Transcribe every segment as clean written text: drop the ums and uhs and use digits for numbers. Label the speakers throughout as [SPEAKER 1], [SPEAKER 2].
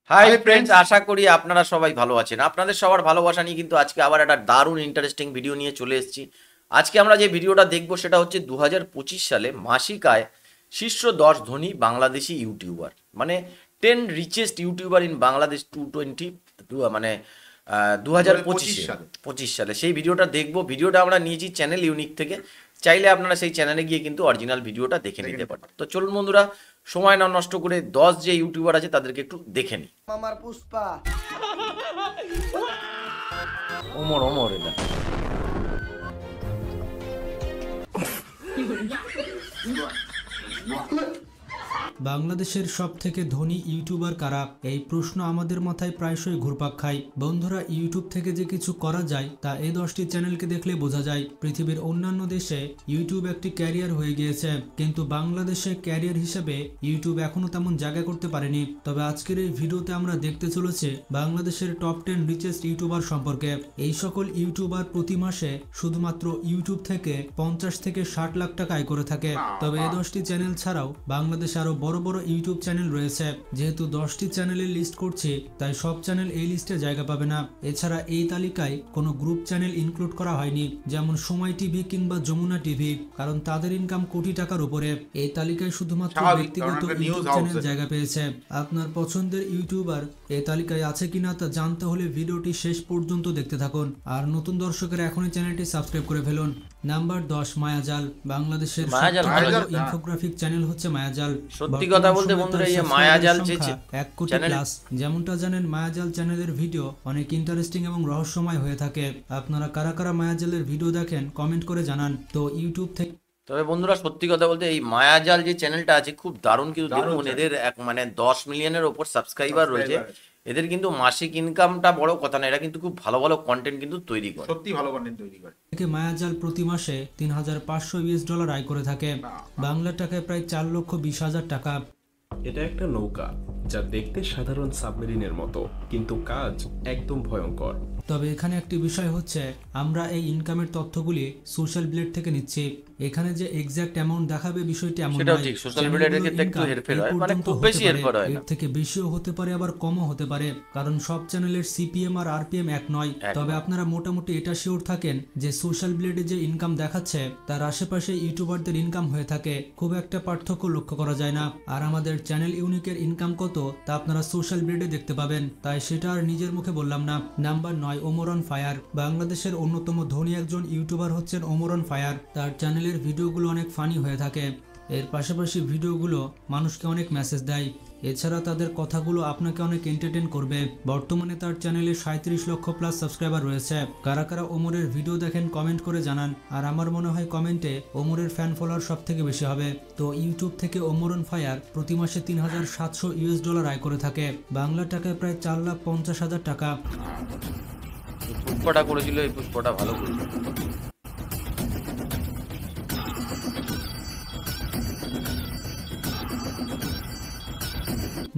[SPEAKER 1] Hi friends, আশা করি আপনারা সবাই ভালো আছেন। আপনাদের সবার ভালোবাসা নিয়ে কিন্তু আজকে আবার একটা দারুণ ইন্টারেস্টিং ভিডিও নিয়ে চলে এসেছি। আজকে আমরা যে ভিডিওটা দেখব সেটা হচ্ছে 2025 সালে মাসিক আয় শীর্ষ 10 ধনী বাংলাদেশি ইউটিউবার, মানে 10 রিচেস্ট ইউটিউবার ইন বাংলাদেশ 220, মানে 2025 সালে সেই ভিডিওটা দেখব। ভিডিওটা আমরা নিয়েছি চ্যানেল ইউনিক থেকে। চাইলে আপনারা সেই চ্যানেলে গিয়ে কিন্তু অরিজিনাল ভিডিওটা দেখে নিতে পারেন। তো চলুন বন্ধুরা, সময় না নষ্ট করে 10 যে ইউটিউবার আছে তাদেরকে একটু দেখে নিই।
[SPEAKER 2] আমার পুষ্পা
[SPEAKER 1] ওমর ওমর এটা
[SPEAKER 3] বাংলাদেশের সব থেকে ধনী ইউটিউবার কারা, এই প্রশ্ন আমাদের মাথায় প্রায়শই ঘুরপাক খায়। বন্ধুরা, ইউটিউব থেকে যে কিছু করা যায় তা এই 10টি চ্যানেলকে দেখলে বোঝা যায়। পৃথিবীর অন্যান্য দেশে ইউটিউব একটি ক্যারিয়ার হয়ে গিয়েছে, কিন্তু বাংলাদেশে ক্যারিয়ার হিসেবে ইউটিউব এখনো তেমন জায়গা করতে পারেনি। তবে আজকের এই ভিডিওতে আমরা দেখতে চলেছি বাংলাদেশের টপ 10 রিচেস্ট ইউটিউবার সম্পর্কে। এই সকল ইউটিউবার প্রতি মাসে শুধুমাত্র ইউটিউব থেকে 50 থেকে 60 লাখ টাকা আয় করে থাকে। তবে এই 10টি চ্যানেল ছাড়াও বাংলাদেশে আরো বড় বড় ইউটিউব চ্যানেল রয়েছে। যেহেতু 10টি চ্যানেলের লিস্ট করছি, তাই সব চ্যানেল এই লিস্টে জায়গা পাবে না। এছাড়া এই তালিকায় কোনো গ্রুপ চ্যানেল ইনক্লুড করা হয়নি, যেমন সময় টিভি কিংবা যমুনা টিভি, কারণ তাদের ইনকাম কোটি টাকার উপরে। এই তালিকায় শুধুমাত্র ব্যক্তিগত ইউটিউব চ্যানেল জায়গা পেয়েছে। আপনার পছন্দের ইউটিউবার এই তালিকায় আছে কিনা তা জানতে হলে ভিডিওটি শেষ পর্যন্ত দেখতে থাকুন। আর নতুন দর্শকেরা এখনই চ্যানেলটি সাবস্ক্রাইব করে ফেলুন। নাম্বার 10, মায়াজাল। বাংলাদেশের ইনফোগ্রাফিক চ্যানেল হচ্ছে মায়াজাল।
[SPEAKER 1] সত্যি কথা বলতে বন্ধুরা, এই মায়াজাল যে
[SPEAKER 3] 1 কোটি প্লাস। যেমনটা জানেন, মায়াজাল চ্যানেলের ভিডিও অনেক ইন্টারেস্টিং এবং রহস্যময় হয়ে থাকে। আপনারা কারা কারা মায়াজালের ভিডিও দেখেন কমেন্ট করে জানান। তো ইউটিউব থেকে
[SPEAKER 1] তবে বন্ধুরা, সত্যি কথা বলতে এই মায়াজাল যে চ্যানেলটা আছে খুব দারুণ, কিন্তু দেখুন এদের মানে 10 মিলিয়নের ওপর সাবস্ক্রাইবার রয়েছে। এদের কিন্তু মাসিক ইনকামটা বড় কথা না, এরা কিন্তু খুব ভালো ভালো কন্টেন্ট কিন্তু তৈরি করে,
[SPEAKER 4] সত্যি ভালো কন্টেন্ট তৈরি করে।
[SPEAKER 3] মায়াজাল প্রতি মাসে $3,500 আয় করে থাকে, বাংলা টাকায় প্রায় 4,20,000 টাকা।
[SPEAKER 5] এটা একটা নৌকা যা দেখতে সাধারণ সাবমেরিনের মতো, কিন্তু কাজ একদম ভয়ঙ্কর।
[SPEAKER 3] তবে এখানে একটি বিষয় হচ্ছে, আমরা এই ইনকামের তথ্যগুলি সোশ্যাল ব্লেড থেকে নিচ্ছি। এখানে যে এক্সাক্ট অ্যামাউন্ট দেখাবে বিষয়টি এমন
[SPEAKER 1] সেটাও ঠিক, সোশ্যাল মিডিয়ার ক্ষেত্রে একটু হেরফের হয়, মানে খুব বেশি হেরফের হয় না।
[SPEAKER 3] এর থেকে বেশিও হতে পারে, আবার কমও হতে পারে, কারণ সব চ্যানেলের সিপিএম আর আরপিএম এক নয়। তবে আপনারা মোটামুটি এটা শিওর থাকেন যে সোশ্যাল ব্লেডে যে ইনকাম দেখাচ্ছে তার আশেপাশে ইউটিউবারদের ইনকাম হয়ে থাকে, খুব একটা পার্থক্য লক্ষ্য করা যায় না। আর আমাদের চ্যানেল ইউনিকের ইনকাম কত তা আপনারা সোশ্যাল ব্লেডে দেখতে পাবেন, তাই সেটা আর নিজের মুখে বললাম না। Number 9, Omar on fire. বাংলাদেশের অন্যতম ধনী একজন ইউটিউবার হচ্ছেন ওমর অন ফায়ার। তার চ্যানেলের ভিডিওগুলো অনেক ফানি হয়ে থাকে। এর পাশাপাশি ভিডিওগুলো মানুষকে অনেক মেসেজ দেয়। এছাড়া তাদের কথাগুলো আপনাকে অনেক এন্টারটেইন করবে। বর্তমানে তার চ্যানেলে 37 লক্ষ প্লাস সাবস্ক্রাইবার রয়েছে। কারা কারা ওমরের ভিডিও দেখেন কমেন্ট করে জানান। আর আমার মনে হয় কমেন্টে ওমরের ফ্যান ফলোয়ার সব থেকে বেশি হবে। তো ইউটিউব থেকে ওমর অন ফায়ার প্রতি মাসে $3,700 আয় করে থাকে, বাংলা টাকায় প্রায় 4,50,000 টাকা।
[SPEAKER 1] পুষ্পটা করেছিল, এই পুষ্পটা ভালো করেছিল।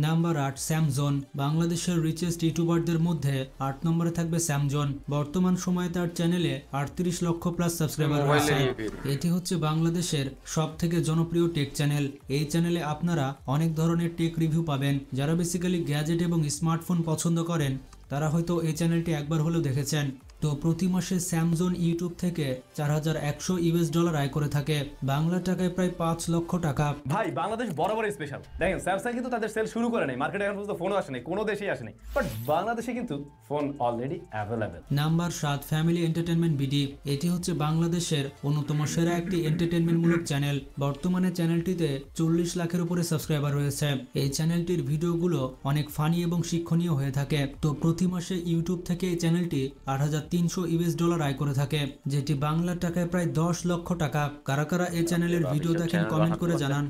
[SPEAKER 3] নাম্বার 8, স্যামজন। বাংলাদেশের রিচেস্ট ইউটিউবারদের মধ্যে 8 নম্বরে থাকবে স্যামজন। বর্তমান সময়ে তার চ্যানেলে 38 লক্ষ প্লাস সাবস্ক্রাইবার রয়েছে। এটি হচ্ছে বাংলাদেশের সব থেকে জনপ্রিয় টেক চ্যানেল। এই চ্যানেলে আপনারা অনেক ধরনের টেক রিভিউ পাবেন। যারা বেসিক্যালি গ্যাজেট এবং স্মার্টফোন পছন্দ করেন তারা হয়তো এই চ্যানেলটি একবার হলেও দেখেছেন। তো প্রতি মাসে স্যামজন ইউটিউব থেকে $4,100 আয় করে থাকে, বাংলা টাকায় প্রায় 5 লক্ষ টাকা।
[SPEAKER 6] ভাই, বাংলাদেশ বরাবরই স্পেশাল। দেখেন, স্যামসাং কিন্তু তাদের সেল শুরু করে নাই, মার্কেটে এখন পর্যন্ত ফোনও আসে নাই, কোনো দেশেই আসে নাই, বাট বাংলাদেশে কিন্তু phone already available.
[SPEAKER 3] Number 7, family entertainment BD. এটি হচ্ছে বাংলাদেশের অন্যতম সেরা একটি এন্টারটেনমেন্ট মূলক চ্যানেল। বর্তমানে চ্যানেলটিতে 40 লাখের উপরে সাবস্ক্রাইবার রয়েছে। এই চ্যানেলটির ভিডিওগুলো অনেক ফানি এবং শিক্ষণীয় হয়ে থাকে। তো প্রতি মাসে ইউটিউব থেকে এই চ্যানেলটি $8,300 আয় করে থাকে, যেটি বাংলা টাকায় প্রায় 10 লক্ষ টাকা। কারা কারা এই চ্যানেলের ভিডিও দেখেন কমেন্ট করে জানান।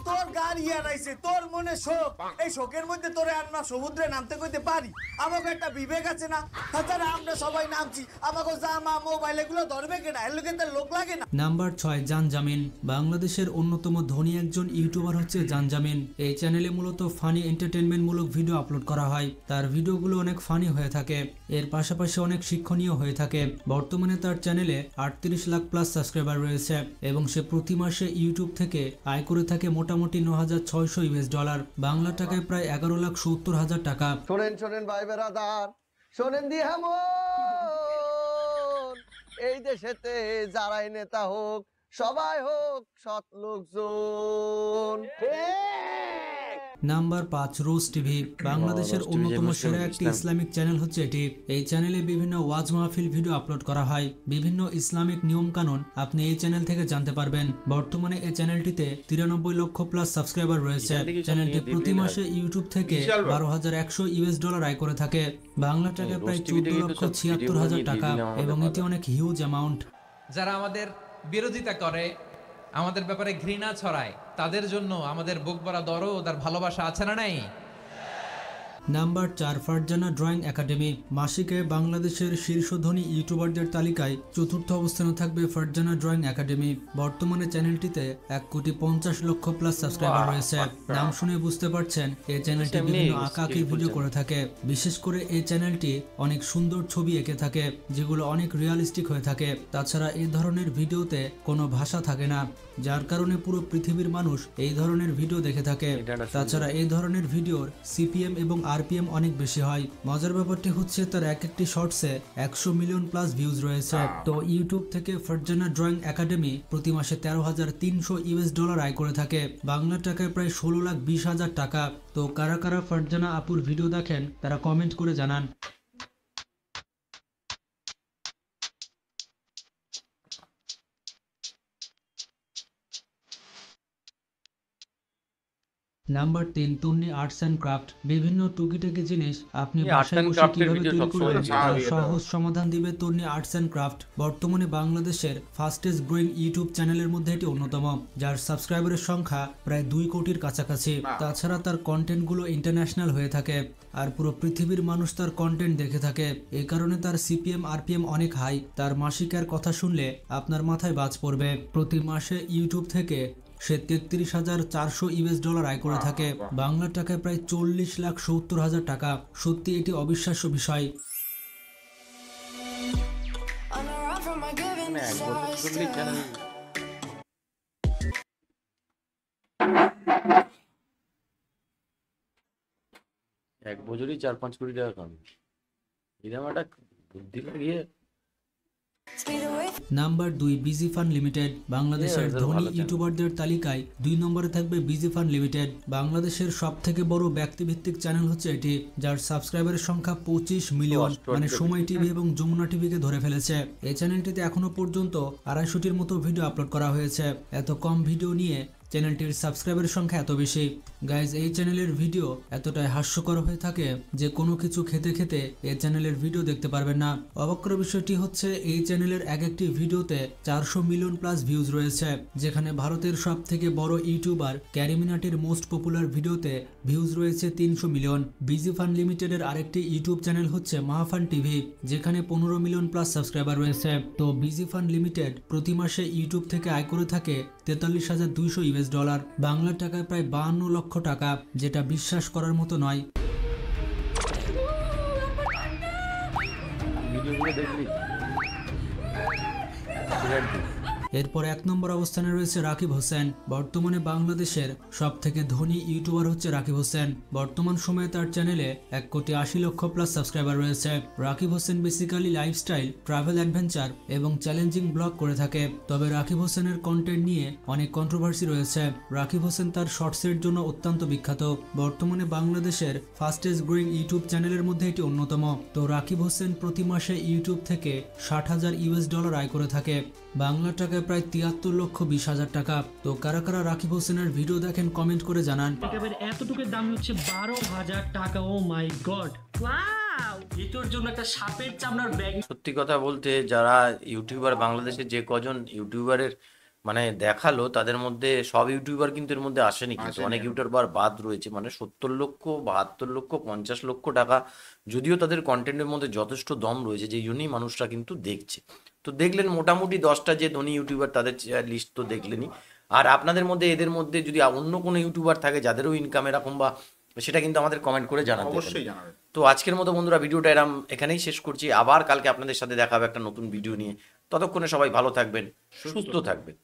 [SPEAKER 2] তোর গাড়ি হারাইছে, তোর মনে শোক, এই শোকের মধ্যে তোরে আমরা সমুদ্রে নামতে কইতে পারি? আমাকে একটা বিবেক আছে না? তাছাড়া আমরা সবাই নামছি, আমাকে জামা মোবাইল এগুলো ধরবে কেনা? এর লোকের লোক লাগে না?
[SPEAKER 3] নাম্বার 6, জানজামিন। বাংলাদেশের অন্যতম ধনী একজন ইউটিউবার হচ্ছে জানজামিন। এই চ্যানেলে মূলত ফানি এন্টারটেনমেন্ট মূলক ভিডিও আপলোড করা হয়। তার ভিডিওগুলো অনেক ফানি হয়ে থাকে, এর পাশাপাশি অনেক শিক্ষণীয় হয়ে থাকে। বর্তমানে তার চ্যানেলে 38 লাখ প্লাস সাবস্ক্রাইবার রয়েছে এবং সে প্রতি মাসে ইউটিউব থেকে আয় করে থাকে মোট মোটামুটি $9,600, বাংলা টাকায় প্রায় 11,70,000 টাকা।
[SPEAKER 4] শোনেন শোনেন ভাই বেরাদার, শোনেন দিয়ে এই দেশেতে যারাই নেতা হোক সবাই হোক সৎ লোকজন।
[SPEAKER 3] নাম্বার 5, রোজ টিভি। বাংলাদেশের অন্যতম সেরা একটি ইসলামিক চ্যানেল হচ্ছে এটি। এই চ্যানেলে বিভিন্ন ওয়াজ মাহফিল ভিডিও আপলোড করা হয়, বিভিন্ন ইসলামিক নিয়ম কানুন আপনি এই চ্যানেল থেকে জানতে পারবেন। বর্তমানে এই চ্যানেলটিতে 93 লক্ষ প্লাস সাবস্ক্রাইবার রয়েছে। চ্যানেলটি প্রতি মাসে ইউটিউব থেকে $12,100 আয় করে থাকে, বাংলা টাকায় প্রায় 14,76,000 টাকা, এবং এটি অনেক হিউজ অ্যামাউন্ট।
[SPEAKER 7] যারা আমাদের বিরোধিতা করে, আমাদের ব্যাপারে ঘৃণা ছড়ায়, তাদের জন্য আমাদের বুক ভরা দরদ আর ভালোবাসা আছে না নাই?
[SPEAKER 3] Number 4, Farzana drawing academy. মাসিকে বাংলাদেশের শীর্ষ ধনী ইউটিউবারদের তালিকায় 4র্থ অবস্থানে থাকবে ফারজানা ড্রয়িং একাডেমি। বর্তমানে চ্যানেলটিতে 1,50,00,000 প্লাস সাবস্ক্রাইবার রয়েছে। নাম শুনে বুঝতে পারছেন এই চ্যানেলটি বিভিন্ন আঁকাআঁকির ভিডিও করে থাকে। বিশেষ করে এই চ্যানেলটি অনেক সুন্দর ছবি এঁকে থাকে, যেগুলো অনেক রিয়ালিস্টিক হয়ে থাকে। তাছাড়া এই ধরনের ভিডিওতে কোনো ভাষা থাকে না, যার কারণে পুরো পৃথিবীর মানুষ এই ধরনের ভিডিও দেখে থাকে। তাছাড়া এই ধরনের ভিডিওর সিপিএম এবং আরপিএম অনেক বেশি হয়। মজার ব্যাপারটি হচ্ছে তার একটি শর্টসে 100 মিলিয়ন প্লাস ভিউজ রয়েছে। তো ইউটিউব থেকে ফারজানা ড্রয়িং একাডেমি প্রতি মাসে $13,300 আয় করে থাকে, বাংলা টাকায় প্রায় 16,20,000 টাকা। তো কারা কারা ফারজানা আপুর ভিডিও দেখেন তারা কমেন্ট করে জানান। Number 3, Tonni arts and craft. বিভিন্ন টুকিটাকি জিনিস আপনি বাসায় বসে কিভাবে তৈরি করবেন তার সহজ সমাধান দিবে তন্নি আর্টস অ্যান্ড ক্রাফট। বর্তমানে বাংলাদেশের ফাস্টেস্ট গ্রোয়িং ইউটিউব চ্যানেলের মধ্যে এটি অন্যতম, যার সাবস্ক্রাইবারের সংখ্যা প্রায় 2 কোটির কাছাকাছি। তাছাড়া তার কন্টেন্টগুলো ইন্টারন্যাশনাল হয়ে থাকে, আর পুরো পৃথিবীর মানুষ তার কন্টেন্ট দেখে থাকে। এই কারণে তার সিপিএম আরপিএম অনেক হাই। তার মাসিকের কথা শুনলে আপনার মাথায় বাজ পড়বে। প্রতি মাসে ইউটিউব থেকে সে $33,400 আয় করে থাকে, বাংলা টাকায় প্রায় 40,70,000 টাকা। সত্যি এটি অবিশ্বাস্য বিষয়।
[SPEAKER 1] এক বছরই 4-5 কোটি টাকা কামাই, এরকম একটা বুদ্ধি লাগিয়ে।
[SPEAKER 3] Number 2, busy fun limited. বাংলাদেশের ধনী ইউটিউবারদের তালিকায় 2 নম্বরে থাকবে বিজি ফান লিমিটেড। বাংলাদেশের সব থেকে বড় ব্যক্তিভিত্তিক চ্যানেল হচ্ছে এটি, যার সাবস্ক্রাইবারের সংখ্যা 25 মিলিয়ন, মানে সময় টিভি এবং যমুনা টিভিকে ধরে ফেলেছে। এই চ্যানেলটিতে এখনো পর্যন্ত 250-টির মতো ভিডিও আপলোড করা হয়েছে। এত কম ভিডিও নিয়ে চ্যানেলটির সাবস্ক্রাইবারের সংখ্যা এত বেশি। গাইজ, এই চ্যানেলের ভিডিও এতটাই হাস্যকর হয়ে থাকে যে কোনো কিছু খেতে খেতে এই চ্যানেলের ভিডিও দেখতে পারবেন না। অবাক করার বিষয়টি হচ্ছে এই চ্যানেলের এক একটি ভিডিওতে 400 মিলিয়ন প্লাস ভিউজ রয়েছে, যেখানে ভারতের সব থেকে বড় ইউটিউবার ক্যারিমিনাটির মোস্ট পপুলার ভিডিওতে ভিউজ রয়েছে 300 মিলিয়ন। বিজি ফান লিমিটেডের আরেকটি ইউটিউব চ্যানেল হচ্ছে মাহাফান টিভি, যেখানে 15 মিলিয়ন প্লাস সাবস্ক্রাইবার রয়েছে। তো বিজি ফান লিমিটেড প্রতি মাসে ইউটিউব থেকে আয় করে থাকে $43,200, বাংলা টাকায় প্রায় 52 লক্ষ টাকা, যেটা বিশ্বাস করার মতো নয়। এরপর 1 নম্বর অবস্থানে রয়েছে রাকিব হোসেন। বর্তমানে বাংলাদেশের সব থেকে ধনী ইউটিউবার হচ্ছে রাকিব হোসেন। বর্তমান সময়ে তার চ্যানেলে 1,80,00,000 প্লাস সাবস্ক্রাইবার রয়েছে। Rakib Hossain basically lifestyle, travel, adventure এবং চ্যালেঞ্জিং ব্লগ করে থাকে। তবে রাকিব হোসেনের কন্টেন্ট নিয়ে অনেক কন্ট্রোভার্সি রয়েছে। রাকিব হোসেন তার শর্টসের জন্য অত্যন্ত বিখ্যাত। বর্তমানে বাংলাদেশের ফাস্টেস্ট গ্রোয়িং ইউটিউব চ্যানেলের মধ্যে এটি অন্যতম। তো রাকিব হোসেন প্রতি মাসে ইউটিউব থেকে $60,000 আয় করে থাকে, বাংলা টাকায় প্রায় 73,20,000 টাকা। তো কারা কারা রাকিব হোসেনের ভিডিও দেখেন কমেন্ট করে জানান।
[SPEAKER 8] এতটুকুর দাম হচ্ছে 12,000 টাকা। ও মাই গড, ওয়াও! এটার জন্য একটা সাপের চামড়ার ব্যাগ।
[SPEAKER 1] সত্যি কথা বলতে, যারা ইউটিউবার বাংলাদেশে যে কজন ইউটিউবারের মানে দেখালো, তাদের মধ্যে সব ইউটিউবার কিন্তু এর মধ্যে আসেনি, কিন্তু অনেক ইউটিউবার বাদ রয়েছে। মানে 70 লক্ষ, 72 লক্ষ, 50 লক্ষ টাকা, যদিও তাদের কন্টেন্টের মধ্যে যথেষ্ট দম রয়েছে, যে জন্যই মানুষরা কিন্তু দেখছে। তো দেখলেন মোটামুটি 10টা যে ধনী ইউটিউবার, তাদের লিস্ট তো দেখলেনই। আর আপনাদের মধ্যে এদের মধ্যে যদি অন্য কোনো ইউটিউবার থাকে যাদেরও ইনকাম এরকম, বা সেটা কিন্তু আমাদের কমেন্ট করে জানাতে অবশ্যই জানাবেন। তো আজকের মতো বন্ধুরা ভিডিওটা এখানেই শেষ করছি। আবার কালকে আপনাদের সাথে দেখা হবে একটা নতুন ভিডিও নিয়ে। ততক্ষণে সবাই ভালো থাকবেন, সুস্থ থাকবেন।